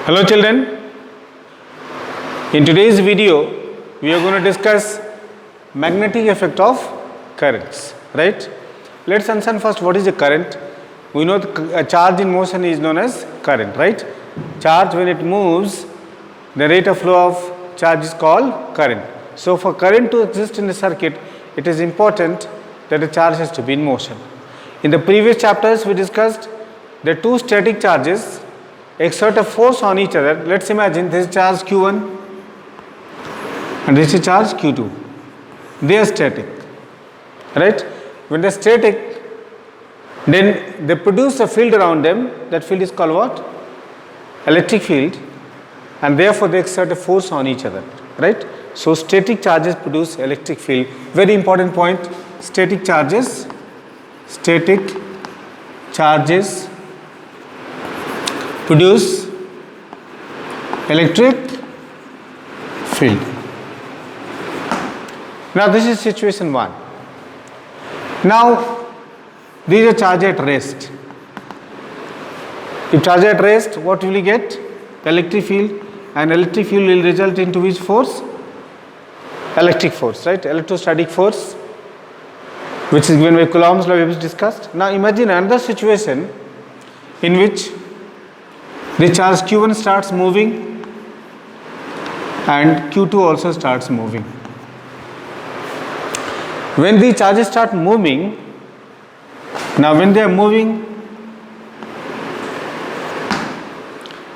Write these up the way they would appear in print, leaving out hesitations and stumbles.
Hello children, in today's video we are going to discuss magnetic effect of currents, right? Let's understand first what is a current. We know a charge in motion is known as current, right? Charge when it moves, the rate of flow of charge is called current. So for current to exist in the circuit, it is important that the charge has to be in motion. In the previous chapters we discussed the two static charges exert a force on each other. Let's imagine this is charge Q1 and this is charge Q2. They are static, right? When they are static, then they produce a field around them. That field is called what? Electric field, and therefore they exert a force on each other, right? So static charges produce electric field. Very important point. Static charges produce electric field. Now this is situation 1. Now these are charge at rest. If charge at rest, what will you get? Electric field, and electric field will result into which force? Electric force, right? Electrostatic force, which is given by Coulomb's law we have discussed. Now imagine another situation in which the charge Q1 starts moving and Q2 also starts moving. When the charges start moving, now when they are moving,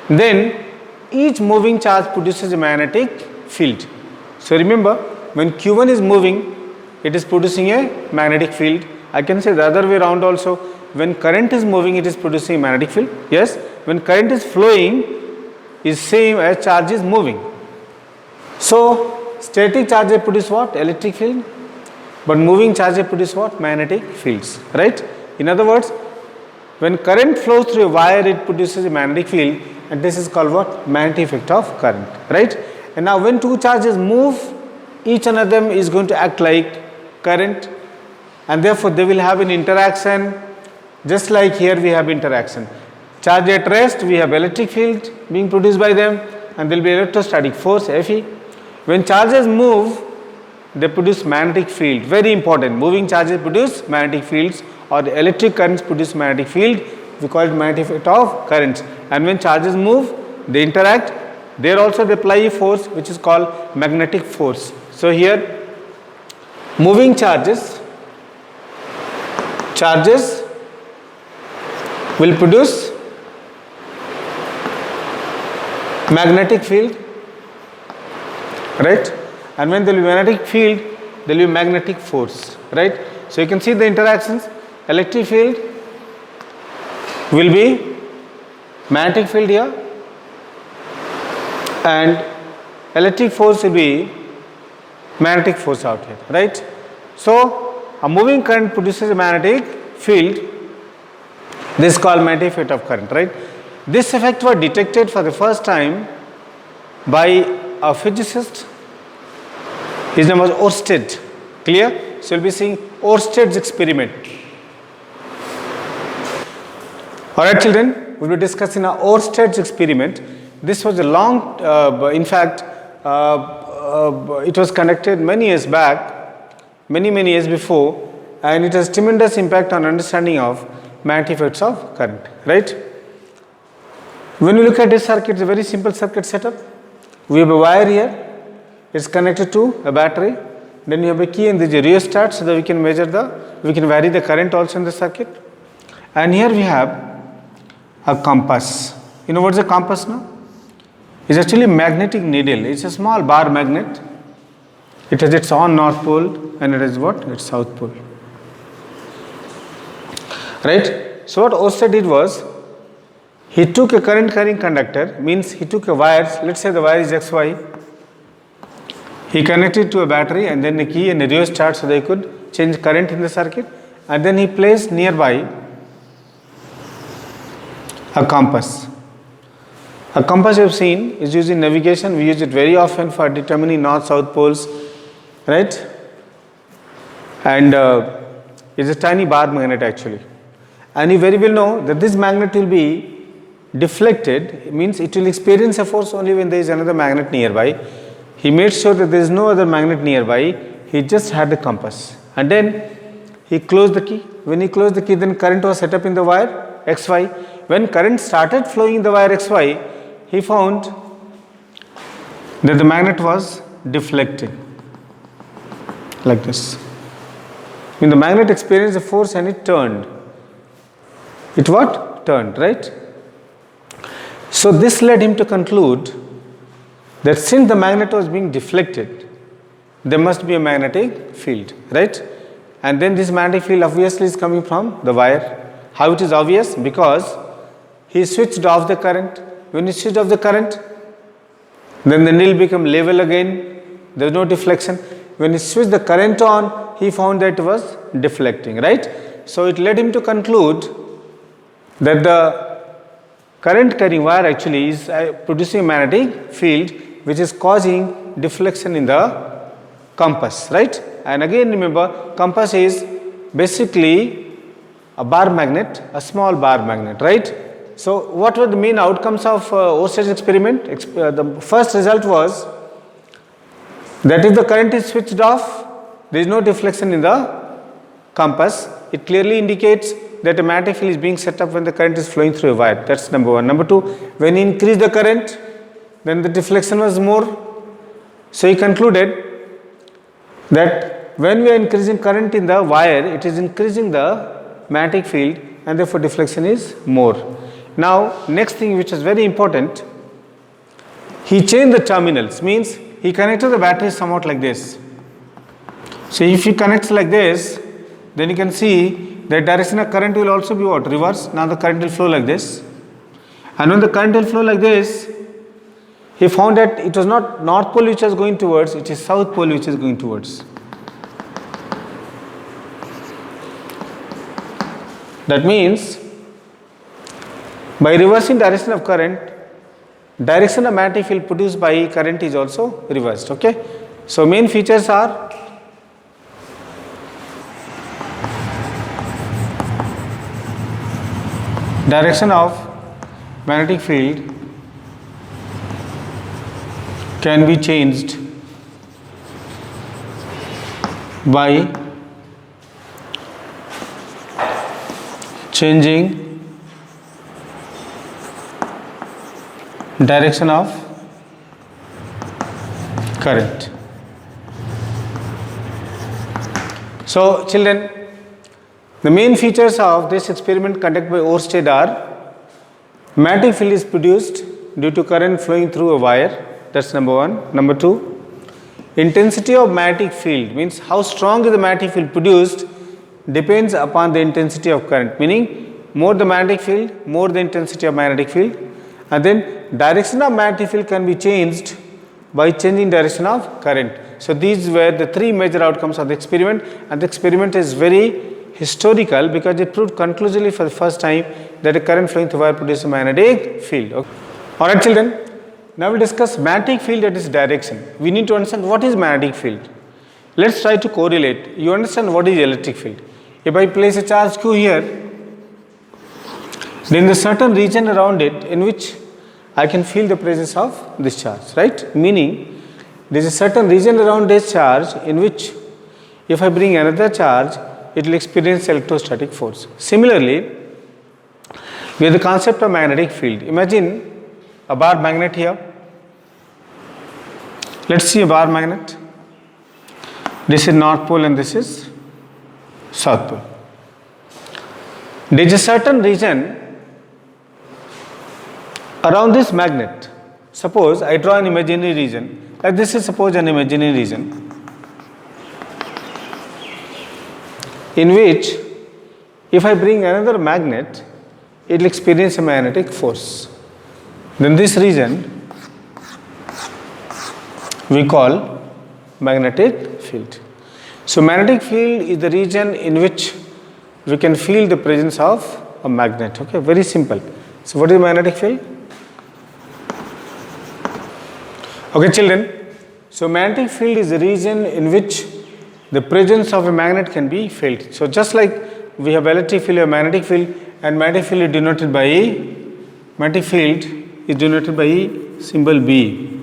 then each moving charge produces a magnetic field. So remember, when Q1 is moving, it is producing a magnetic field. I can say the other way around also. When current is moving, it is producing a magnetic field. Yes, when current is flowing, is same as charge is moving. So static charges produce what? Electric field. But moving charges produce what? Magnetic fields, right? In other words, when current flows through a wire, it produces a magnetic field, and this is called what? Magnetic effect of current, right? And now when two charges move, each one of them is going to act like current, and therefore they will have an interaction. Just like here we have interaction. Charge at rest, we have electric field being produced by them, and there will be electrostatic force Fe. When charges move, they produce magnetic field. Very important. Moving charges produce magnetic fields, or the electric currents produce magnetic field. We call it magnetic effect of currents. And when charges move, they interact. There also they apply a force which is called magnetic force. So here, moving charges will produce magnetic field, right? And when there will be magnetic field, there will be magnetic force, right? So you can see the interactions. Electric field will be magnetic field here, and electric force will be magnetic force out here, right? So a moving current produces a magnetic field. This is called magnetic effect of current, right? This effect was detected for the first time by a physicist. His name was Ørsted. Clear? So we'll be seeing Ørsted's experiment. Alright children, we'll be discussing Ørsted's experiment. This was a long, in fact, it was conducted many years back, many years before, and it has tremendous impact on understanding of magnetic effects of current, right? When we look at this circuit, it's a very simple circuit setup. We have a wire here, it's connected to a battery, then you have a key and there is a rheostat so that we can vary the current also in the circuit. And here we have a compass. You know what is a compass now? It's actually a magnetic needle. It's a small bar magnet. It has its own north pole and it has what? Its south pole. Right? So what Ørsted did was, he took a current carrying conductor, means he took a wire, let's say the wire is XY. He connected to a battery and then a key and a rheostat so they could change current in the circuit, and then he placed nearby a compass. A compass you have seen is used in navigation. We use it very often for determining north-south poles, right? And it's a tiny bar magnet actually. And you very well know that this magnet will be deflected means it will experience a force only when there is another magnet nearby. He made sure that there is no other magnet nearby. He just had the compass, and then he closed the key. When he closed the key, then current was set up in the wire XY. When current started flowing in the wire XY, he found that the magnet was deflected like this. When the magnet experienced a force and it turned. It what? Turned, right? So this led him to conclude that since the magnet was being deflected, there must be a magnetic field, right? And then this magnetic field obviously is coming from the wire. How it is obvious? Because he switched off the current. When he switched off the current, then the needle became level again. There is no deflection. When he switched the current on, he found that it was deflecting, right? So it led him to conclude that the current carrying wire actually is producing a magnetic field which is causing deflection in the compass, right? And again remember, compass is basically a bar magnet, a small bar magnet, right? So what were the main outcomes of Oersted experiment? The first result was that if the current is switched off, there is no deflection in the compass. It clearly indicates that a magnetic field is being set up when the current is flowing through a wire. That's number one. Number two, when he increased the current, then the deflection was more. So he concluded that when we are increasing current in the wire, it is increasing the magnetic field and therefore deflection is more. Now, next thing which is very important, he changed the terminals, means he connected the battery somewhat like this. So if he connects like this, then you can see the direction of current will also be what? Reverse. Now the current will flow like this. And when the current will flow like this, he found that it was not north pole which was going towards, it is south pole which is going towards. That means by reversing direction of current, direction of magnetic field produced by current is also reversed. Okay. So main features are direction of magnetic field can be changed by changing direction of current. So children, the main features of this experiment conducted by Oersted are magnetic field is produced due to current flowing through a wire. That's number one. Number two, intensity of magnetic field means how strong is the magnetic field produced depends upon the intensity of current, meaning more the magnetic field, more the intensity of magnetic field. And then direction of magnetic field can be changed by changing direction of current. So these were the three major outcomes of the experiment, and the experiment is very historical because it proved conclusively for the first time that a current flowing through wire produces a magnetic field. Okay. Alright children, now we discuss magnetic field at its direction. We need to understand what is magnetic field. Let's try to correlate. You understand what is electric field. If I place a charge Q here, then there is a certain region around it in which I can feel the presence of this charge, right? Meaning there is a certain region around this charge in which if I bring another charge, it will experience electrostatic force. Similarly, we have the concept of magnetic field. Imagine a bar magnet here. Let's see a bar magnet. This is north pole and this is south pole. There is a certain region around this magnet. Suppose I draw an imaginary region, like this is suppose an imaginary region in which if I bring another magnet, it will experience a magnetic force. Then this region we call magnetic field. So magnetic field is the region in which we can feel the presence of a magnet. Okay, very simple. So what is magnetic field? Okay children, so magnetic field is the region in which the presence of a magnet can be felt. So just like we have electric field or magnetic field, and magnetic field is denoted by magnetic field is denoted by symbol B.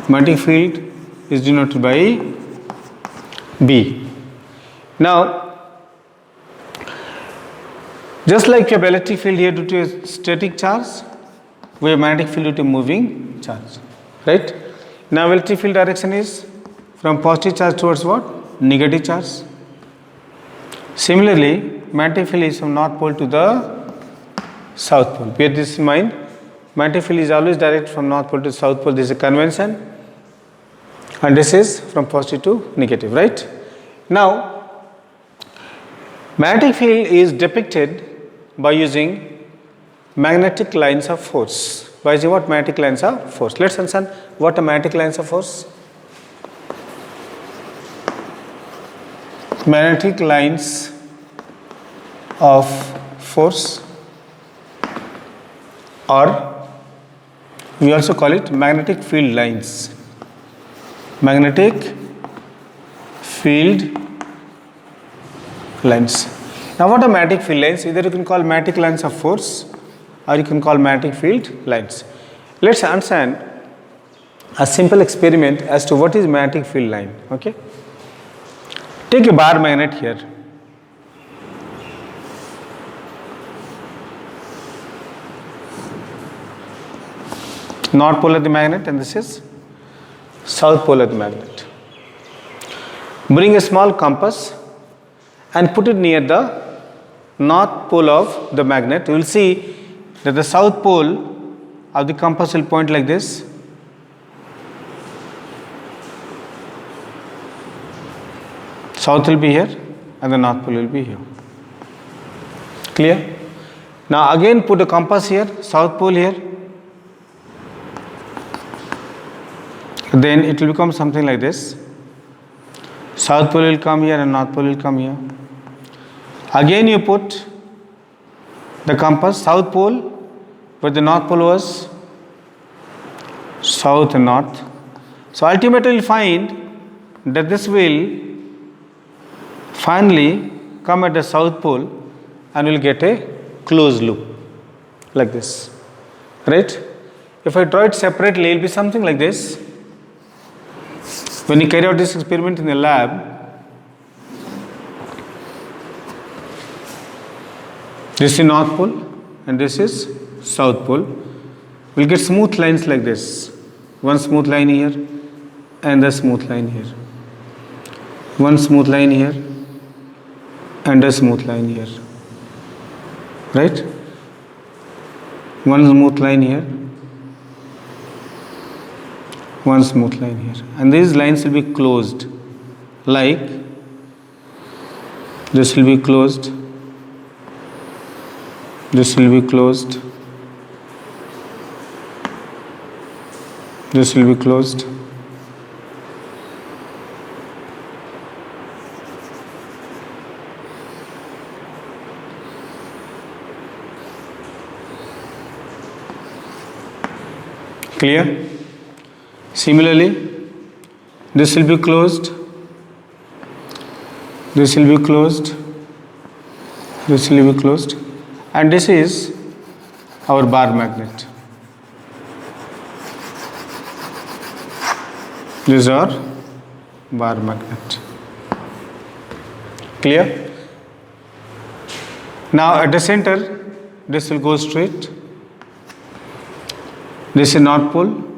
Magnetic field is denoted by B. Now, just like you have electric field here due to a static charge, we have magnetic field due to moving charge, right? Now, electric field direction is from positive charge towards what? Negative charge. Similarly, magnetic field is from north pole to the south pole. Bear this in mind. Magnetic field is always directed from north pole to south pole. This is a convention, and this is from positive to negative, right? Now, magnetic field is depicted by using magnetic lines of force. By using what? Magnetic lines of force. Let's understand what are magnetic lines of force. Magnetic lines of force, or we also call it magnetic field lines. Magnetic field lines. Now, what are magnetic field lines? Either you can call magnetic lines of force or you can call magnetic field lines. Let's understand a simple experiment as to what is magnetic field line. Okay. Take a bar magnet here. North pole of the magnet, and this is south pole of the magnet. Bring a small compass and put it near the north pole of the magnet. You will see that the south pole of the compass will point like this. South will be here and the north pole will be here. Clear? Now again put a compass here, south pole here. Then it will become something like this. South pole will come here and north pole will come here. Again you put the compass, south pole, where the north pole was south and north. So ultimately you will find that this will finally come at the south pole and will get a closed loop like this, right? If I draw it separately, it will be something like this. When you carry out this experiment in the lab, this is north pole and this is south pole. We'll get smooth lines like this. One smooth line here and a smooth line here. One smooth line here and a smooth line here. Right? One smooth line here. One smooth line here. And these lines will be closed. Like this will be closed. This will be closed. This will be closed. Clear? Similarly, this will be closed. This will be closed. This will be closed. And this is our bar magnet. These are bar magnet. Clear? Now at the center, this will go straight. This is north pole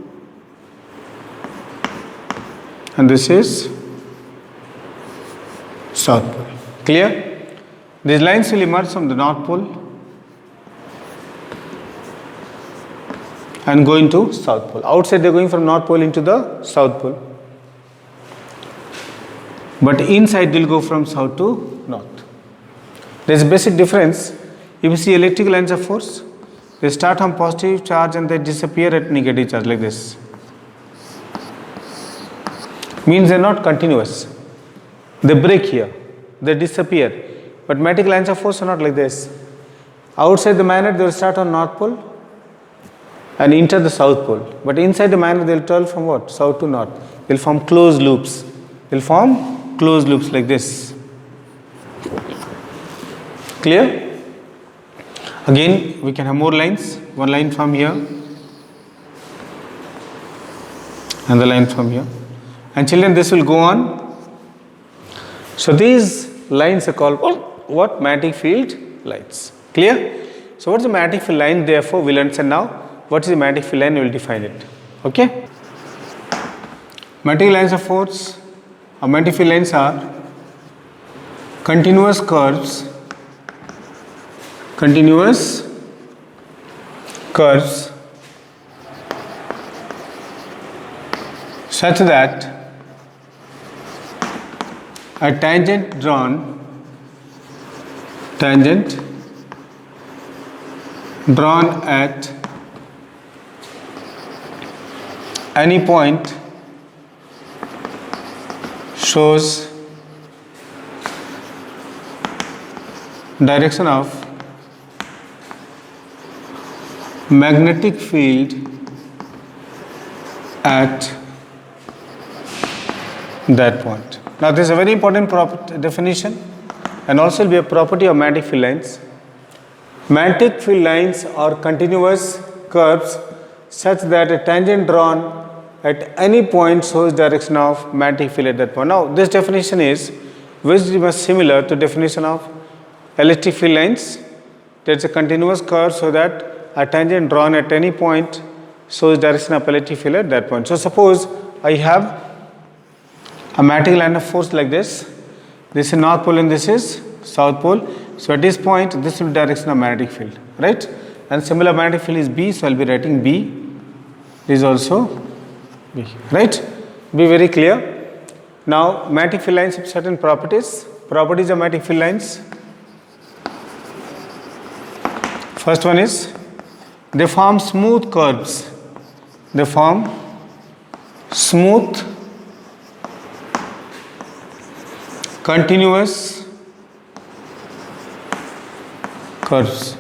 and this is south pole. Clear? These lines will emerge from the north pole and go into south pole. Outside they are going from north pole into the south pole, but inside they will go from south to north. There is a basic difference. If you see electric lines of force, they start from positive charge and they disappear at negative charge like this. Means they are not continuous. They break here, they disappear. But magnetic lines of force are not like this. Outside the magnet they will start on north pole and enter the south pole. But inside the magnet they will travel from what? South to north. They will form closed loops. They will form closed loops like this. Clear? Again, we can have more lines. One line from here, and the line from here. And children, this will go on. So these lines are called what? Magnetic field lines. Clear? So what is the magnetic field line? Therefore, we'll understand now what is the magnetic field line. We'll define it. Okay? Magnetic lines of force. Our magnetic field lines are continuous curves such that a tangent drawn at any point shows direction of magnetic field at that point. Now this is a very important definition, and also will be a property of magnetic field lines. Magnetic field lines are continuous curves such that a tangent drawn at any point shows direction of magnetic field at that point. Now this definition is very much similar to definition of electric field lines. There is a continuous curve so that a tangent drawn at any point shows direction of electric field at that point. So suppose I have a magnetic line of force like this. This is north pole and this is south pole. So at this point, this will be direction of magnetic field, right? And similar magnetic field is B, so I'll be writing B. This is also B, right? Be very clear. Now, magnetic field lines have certain properties. Properties of magnetic field lines. First one is they form smooth curves. They form smooth, continuous curves,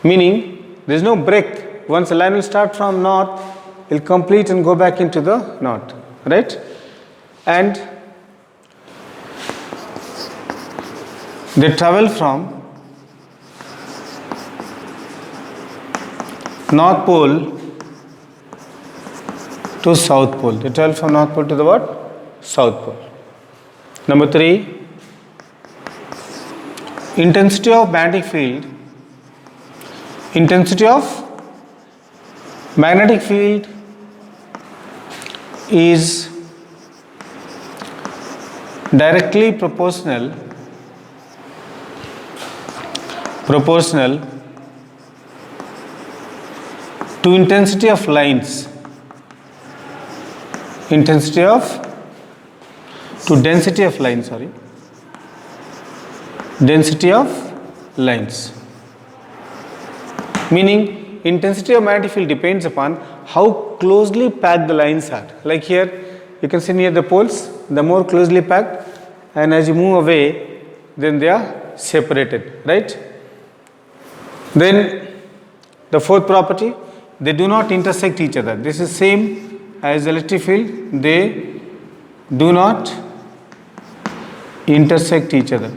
meaning there is no break. Once a line will start from north, it will complete and go back into the north, right? And they travel from north pole to south pole. They travel from north pole to the what? South pole. Number 3, intensity of magnetic field. Intensity of magnetic field is directly proportional to intensity of lines. Density of lines. Meaning intensity of magnetic field depends upon how closely packed the lines are. Like here, you can see near the poles, the more closely packed, and as you move away, then they are separated, right? Then the fourth property, they do not intersect each other. This is same as electric field. They do not intersect each other.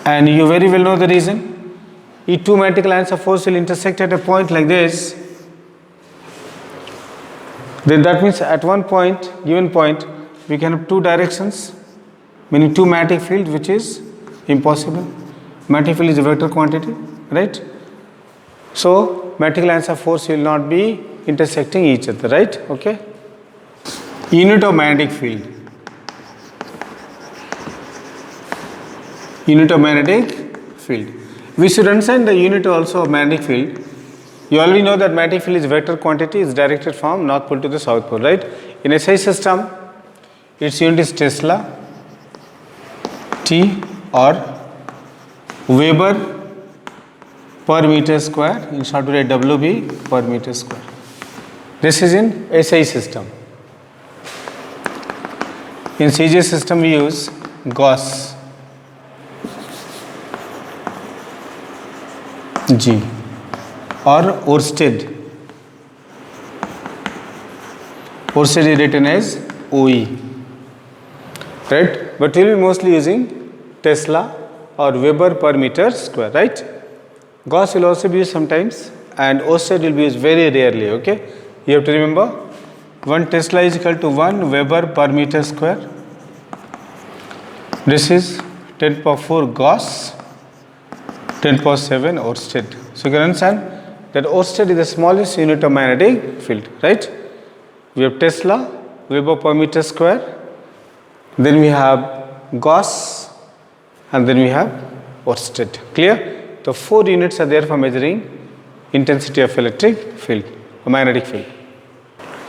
And you very well know the reason. If two magnetic lines of force will intersect at a point like this, then that means at one point, given point, we can have two directions, meaning two magnetic field, which is impossible. Magnetic field is a vector quantity, right? So magnetic lines of force will not be intersecting each other, right? Okay. Unit of magnetic field. Unit of magnetic field. We should understand the unit also of magnetic field. You already know that magnetic field is vector quantity, is directed from north pole to the south pole, right? In a SI system, its unit is Tesla, T, or Weber per meter square, in short we write WB per meter square. This is in SI system. In CJ system we use Gauss G or Oersted. Oersted is written as OE, right? but we will be mostly using Tesla or Weber per meter square, right? Gauss will also be used sometimes, and Oersted will be used very rarely, okay? You have to remember 1 Tesla is equal to 1 Weber per meter square. This is 10 power 4 Gauss, 10 power 7 Oersted. So you can understand that Oersted is the smallest unit of magnetic field, right? We have Tesla, Weber per meter square, then we have Gauss, and then we have Oersted. Clear? The 4 units are there for measuring intensity of electric field or magnetic field.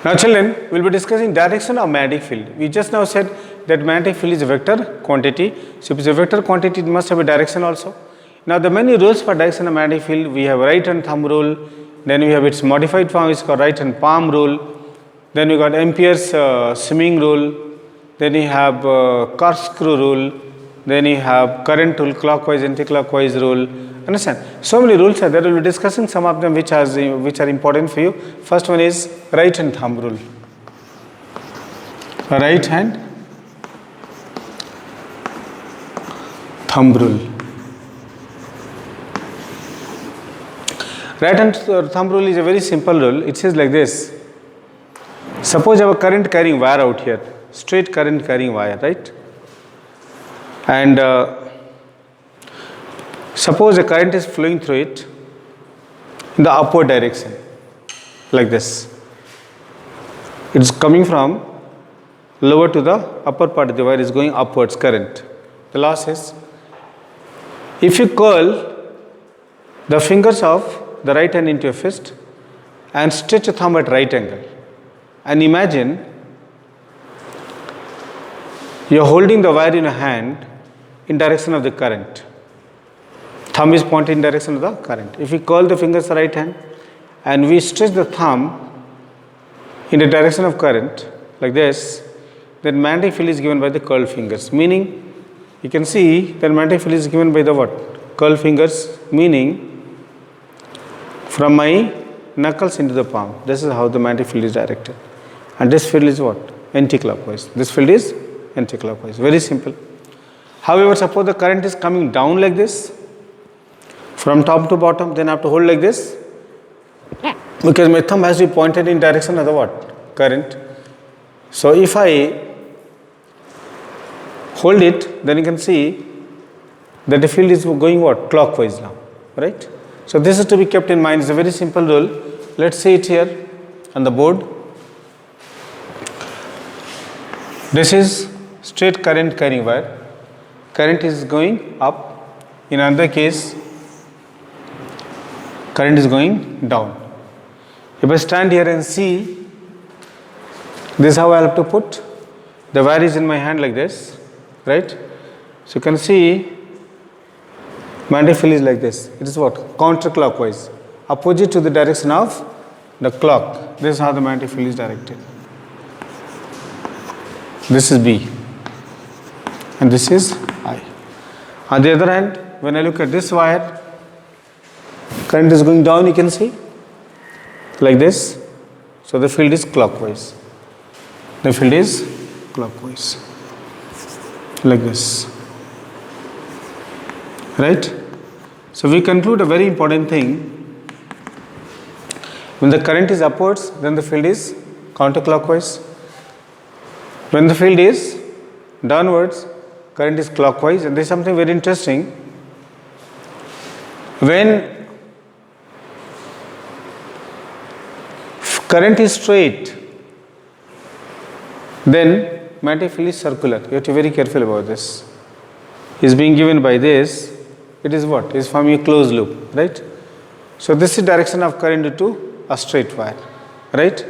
Now children, we will be discussing direction of magnetic field. We just now said that magnetic field is a vector quantity. So if it is a vector quantity, it must have a direction also. Now the many rules for direction of magnetic field, we have right hand thumb rule, then we have its modified form is called right hand palm rule, then we got Ampere's swimming rule, then we have corkscrew rule, then you have current rule, clockwise, anti-clockwise rule. Understand? So many rules are there. We will be discussing some of them which are important for you. First one is right hand thumb rule. Right hand thumb rule. Right hand thumb rule is a very simple rule. It says like this. Suppose I have a current carrying wire out here, straight current carrying wire, right? And suppose a current is flowing through it in the upward direction, like this. It is coming from lower to the upper part of the wire, is going upwards current. The law says, if you curl the fingers of the right hand into a fist and stretch a thumb at right angle, and imagine you are holding the wire in a hand in direction of the current. Thumb is pointing in direction of the current. If we curl the fingers of the right hand and we stretch the thumb in the direction of current like this, then magnetic field is given by the curled fingers. Meaning, you can see that magnetic field is given by the what? Curled fingers, meaning from my knuckles into the palm. This is how the magnetic field is directed. And this field is what? Anti-clockwise. This field is anti-clockwise. Very simple. However, suppose the current is coming down like this, from top to bottom, then I have to hold like this, because my thumb has to be pointed in direction of the what? Current. So if I hold it, then you can see that the field is going what? Clockwise now, right? So this is to be kept in mind. It's a very simple rule. Let's see it here on the board. This is straight current carrying wire. Current is going up. In another case, current is going down. If I stand here and see, this is how I have to put. The wire is in my hand like this, right? So you can see magnetic field is like this. It is what? Counterclockwise, opposite to the direction of the clock. This is how the magnetic field is directed. This is B and this is I. On the other hand, when I look at this wire, current is going down, you can see, like this. So the field is clockwise. The field is clockwise, like this, right? So we conclude a very important thing. When the current is upwards, then the field is counterclockwise. When the field is downwards, current is clockwise. And there is something very interesting. When current is straight, then magnetic field is circular. You have to be very careful about this. Is being given by this. It is what? It is forming a closed loop, right? So this is direction of current to a straight wire, right?